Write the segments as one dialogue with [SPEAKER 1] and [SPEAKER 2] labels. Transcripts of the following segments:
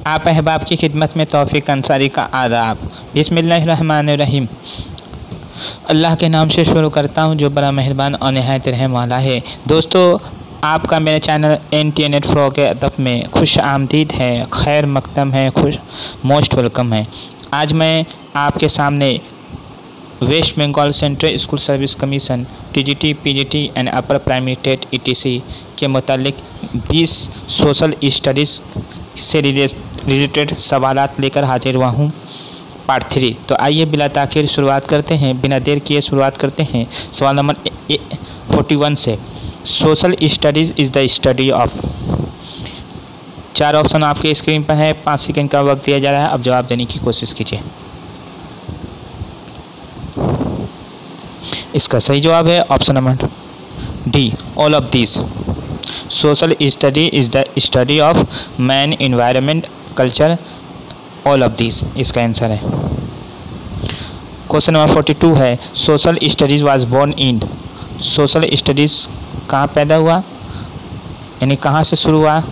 [SPEAKER 1] आप अहबाब की खिदमत में तौफीक अंसारी का आदाब। बिस्मिल्लाहिर्रहमानिर्रहीम। अल्लाह के नाम से शुरू करता हूँ जो बड़ा मेहरबान और निहायत रहम वाला है। दोस्तों, आपका मेरे चैनल NTNet Pro के अदब में खुश आमदीद है, खैर मकदम है, मोस्ट वेलकम है। आज मैं आपके सामने West Bengal central school service commission TGT, PGT and upper primary TET ETC के मुतालिक 20 सोशल स्टडीज़ से रिलेटेड सवालात लेकर हाजिर हुआ हूँ, पार्ट 3। तो आइए बिला ताख़ीर शुरुआत करते हैं, बिना देर किए शुरुआत करते हैं सवाल नंबर 41 से। Social studies is the study of. 4 option आपके स्क्रीन पर है, 5 सेकंड का वक्त दिया जा रहा है। अब जवाब देने की कोशिश कीजिए। इसका सही जवाब है option number D, all of this. Social study is the study of man, environment, culture, all of this इसका आंसर है। क्वेश्चन नंबर 42 है, social studies was born in. Social studies कहाँ पैदा हुआ, यानी कहाँ से शुरू हुआ।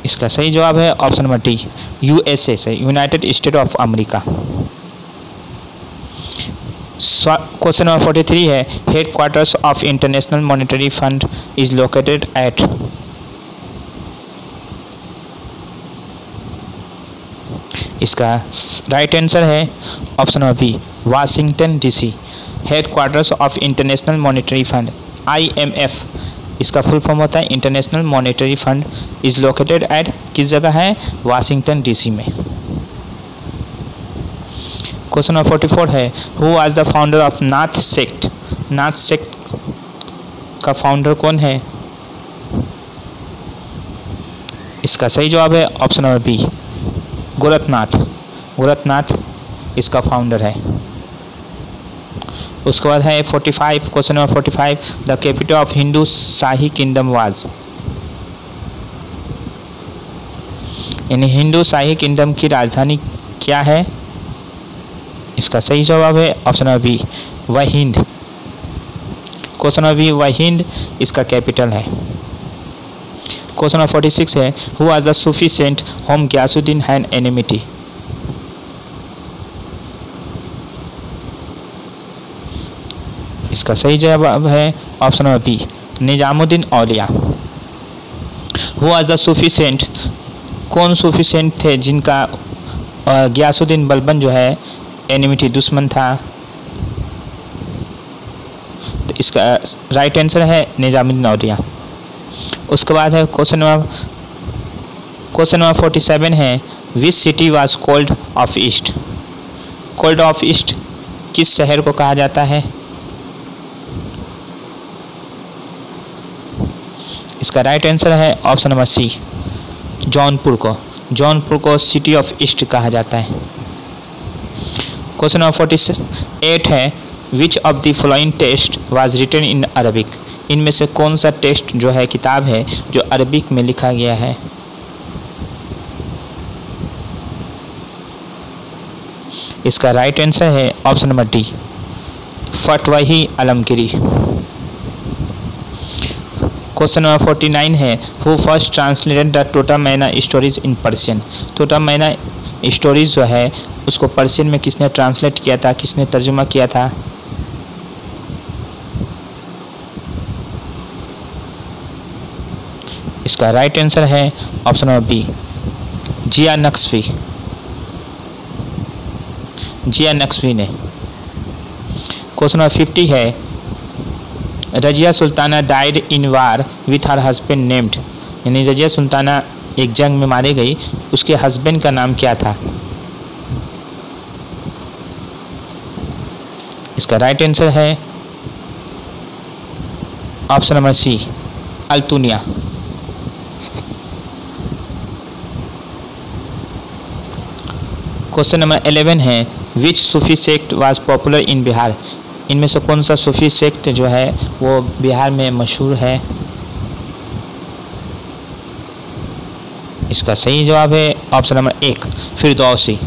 [SPEAKER 1] इसका सही जवाब है ऑप्शन नंबर डी, USA से, United State of America. Question number 43 है, headquarters of International Monetary Fund is located at. इसका राइट आंसर है option number B, Washington DC। Headquarters of International Monetary Fund IMF, इसका full form होता है International Monetary Fund, is located at, किस जगह है, Washington DC में। Question number 44 है, who was the founder of Nath sect. Nath sect का founder कौन है। इसका सही जवाब है option number B, Gorakhnath. Gorakhnath इसका फाउंडर है। उसके बाद है 45, question number 45, the capital of Hindu Shahi kingdom was. यानी हिंदू शाही किंगडम की राजधानी क्या है। इसका सही जवाब है option number B, Waihind. Question number B, Waihind इसका कैपिटल है। क्वेश्चन नंबर 46 है, who was the Sufi saint whom Ghiyasuddin had enmity. इसका सही जवाब है option number B, Nizamuddin Auliya. Who was the Sufi saint, कौन सूफी सेंट थे जिनका गियासुद्दीन बलबन जो है एनिमिटी, दुश्मन था। तो इसका राइट आंसर है निजामुद्दीन औलिया। उसके बाद है क्वेश्चन नंबर 47 है, which city was cold of east. Cold of east किस शहर को कहा जाता है। इसका राइट आंसर है ऑप्शन नंबर सी, जौनपुर को। जौनपुर को सिटी ऑफ ईस्ट कहा जाता है। क्वेश्चन नंबर 48 है, which of the following text was written in Arabic. इनमें से कौन सा टेक्स्ट जो है, किताब है जो अरबिक में लिखा गया है। इसका राइट आंसर है option number D, Fatawa Alamgiri. Question number 49 है, हु फर्स्ट ट्रांसलेटेड द टोटा मैना स्टोरीज इन पर्शियन। टोटा मैना स्टोरीज जो है उसको पर्शियन में किसने ट्रांसलेट किया था, किसने तर्जुमा किया था। इसका राइट आंसर है ऑप्शन नंबर बी, जिया नक्शवी। जिया नक्शवी ने। क्वेश्चन नंबर 50 है, Razia Sultana died in war with her husband named. यानी रजिया सुल्ताना एक जंग में मारी गई, उसके हस्बैंड का नाम क्या था। इसका राइट आंसर है option number C, Altunia. Question number 11 है, which Sufi sect was popular in Bihar. इनमें से कौन सा सूफी सेक्ट जो है वो बिहार में मशहूर है। इसका सही जवाब है ऑप्शन नंबर 1, फिरदौसी।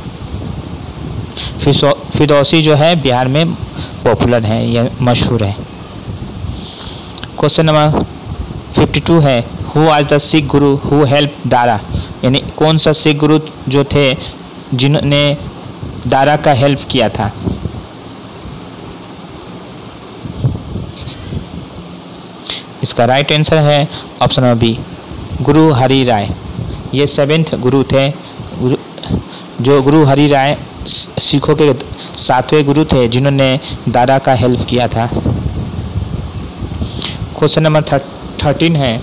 [SPEAKER 1] फिरदौसी जो है बिहार में पॉपुलर है या मशहूर है। क्वेश्चन नंबर 52 है, who was the Sikh Guru who help Dara, यानी कौन सा सिख गुरु जो थे जिन्होंने दारा का हेल्प किया था। इसका राइट आंसर है option number B, Guru Hari राय। ये 7th गुरु थे, जो गुरु हरि राय सिखों के 7वें गुरु थे जिन्होंने दारा का हेल्प किया था। क्वेश्चन नंबर 13 है,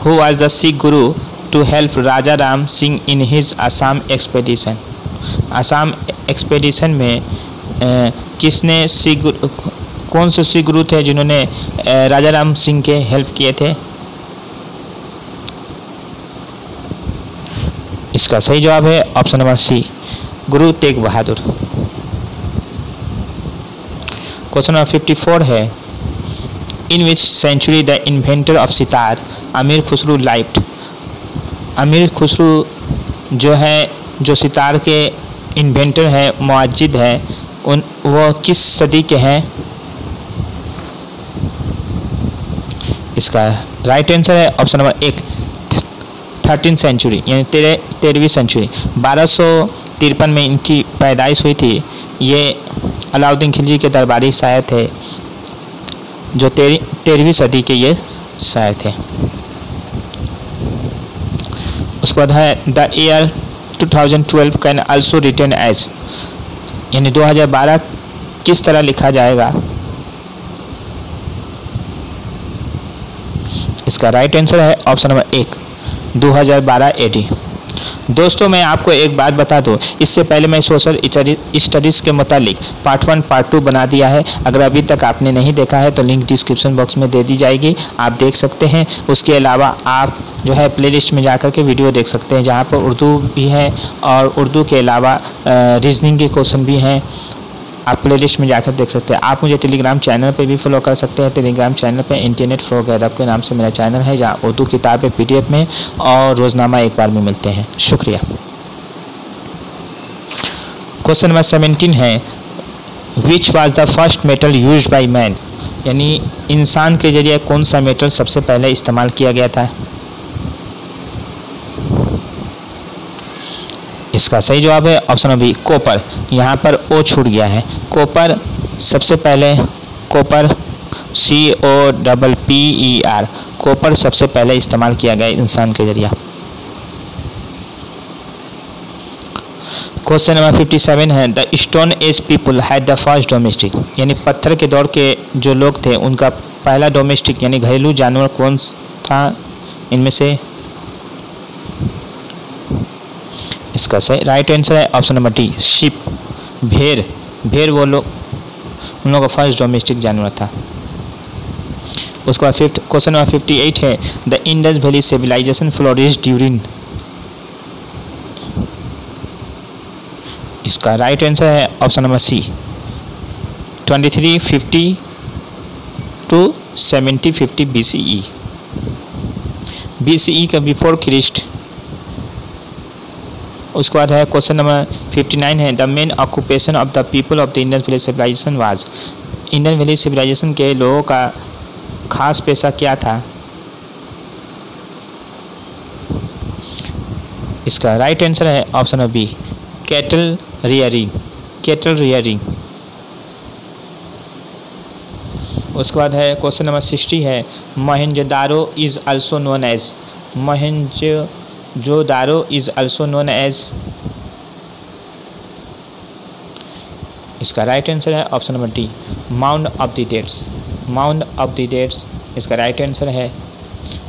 [SPEAKER 1] who was the Sikh guru to help Raja Ram Singh in his Assam expedition. Assam expedition में किसने कौन से सिख गुरु थे जिन्होंने राजा राम सिंह के हेल्प किए थे। इसका सही जवाब है ऑप्शन नंबर सी, गुरु तेग बहादुर। क्वेश्चन नंबर 54 है, in which century the inventor of sitar Amir Khusro lived. अमीर खुसरू जो सितार के इन्वेंटर है, मुअज्जिद है, वो किस सदी के हैं। इसका राइट आंसर है ऑप्शन नंबर 1, 13th सेंचुरी, यानी 13वीं सेंचुरी। 1253 में इनकी पैदाइश हुई थी। ये अलाउद्दीन खिलजी के दरबारी शायर थे जो 13वीं सदी के ये शायर थे। उसके बाद है the year 2012 can also written as, यानी 2012 किस तरह लिखा जाएगा। इसका राइट आंसर है ऑप्शन नंबर 1, 2012 AD। दोस्तों मैं आपको एक बात बता दूं, इससे पहले मैं सोशल स्टडीज़ के मुतालिक पार्ट 1 पार्ट 2 बना दिया है। अगर अभी तक आपने नहीं देखा है तो लिंक डिस्क्रिप्शन बॉक्स में दे दी जाएगी, आप देख सकते हैं। उसके अलावा आप जो है प्लेलिस्ट में जाकर के वीडियो देख सकते हैं जहां पर उर्दू भी है और उर्दू के अलावा रीजनिंग के क्वेश्चन भी हैं। आप प्लेलिस्ट में जाकर देख सकते हैं। आप मुझे टेलीग्राम चैनल पे भी फॉलो कर सकते हैं। टेलीग्राम चैनल पे इंटरनेट फ्रो गैदब के नाम से मेरा चैनल है, जहां उर्दू किताबें PDF में और रोज़नामा एक बार में मिलते हैं। शुक्रिया। क्वेश्चन नंबर 17 है, which was the first metal used by man, यानी इंसान के जरिए कौन सा मेटल सबसे पहले इस्तेमाल किया गया था। इसका सही जवाब है ऑप्शन नंबर बी, कॉपर। यहाँ पर ओ छूट गया है। कॉपर सबसे पहले, कॉपर COPPER, कॉपर सबसे पहले इस्तेमाल किया गया इंसान के जरिए। क्वेश्चन नंबर 57 है, the stone age people had the first domestic, यानी पत्थर के दौर के जो लोग थे उनका पहला डोमेस्टिक यानी घरेलू जानवर कौन था इनमें से। इसका सही राइट आंसर है ऑप्शन नंबर डी, शिप, भेड़। भेड़ वो लोग उन लोगों का फर्स्ट डोमेस्टिक जानवर था। उसके बाद क्वेश्चन नंबर 58 है, the Indus Valley civilisation flourished during. इसका राइट आंसर है option number C, 2350 to 7050 BCE। BCE का बिफोर क्रिस्ट। उसके बाद है क्वेश्चन नंबर 59 है, the main occupation of the people of the Indus Valley civilisation was. Indus Valley civilisation के लोगों का खास पेशा क्या था। इसका राइट आंसर है option number B, cattle rearing. Cattle rearing. उसके बाद है क्वेश्चन नंबर 60 है, Mohenjodaro is also known as. Mohenjodaro is also known as. इसका राइट आंसर है option number D, mound of the dates. Mound of the dates इसका right answer है।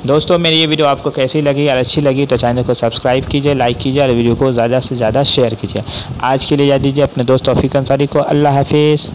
[SPEAKER 1] दोस्तों मेरी ये वीडियो आपको कैसी लगी और अच्छी लगी तो चैनल को सब्सक्राइब कीजिए, लाइक कीजिए और वीडियो को ज़्यादा से ज़्यादा शेयर कीजिए। आज के लिए याद दीजिए अपने दोस्त तौफीक अंसारी को। अल्लाह हाफिज़।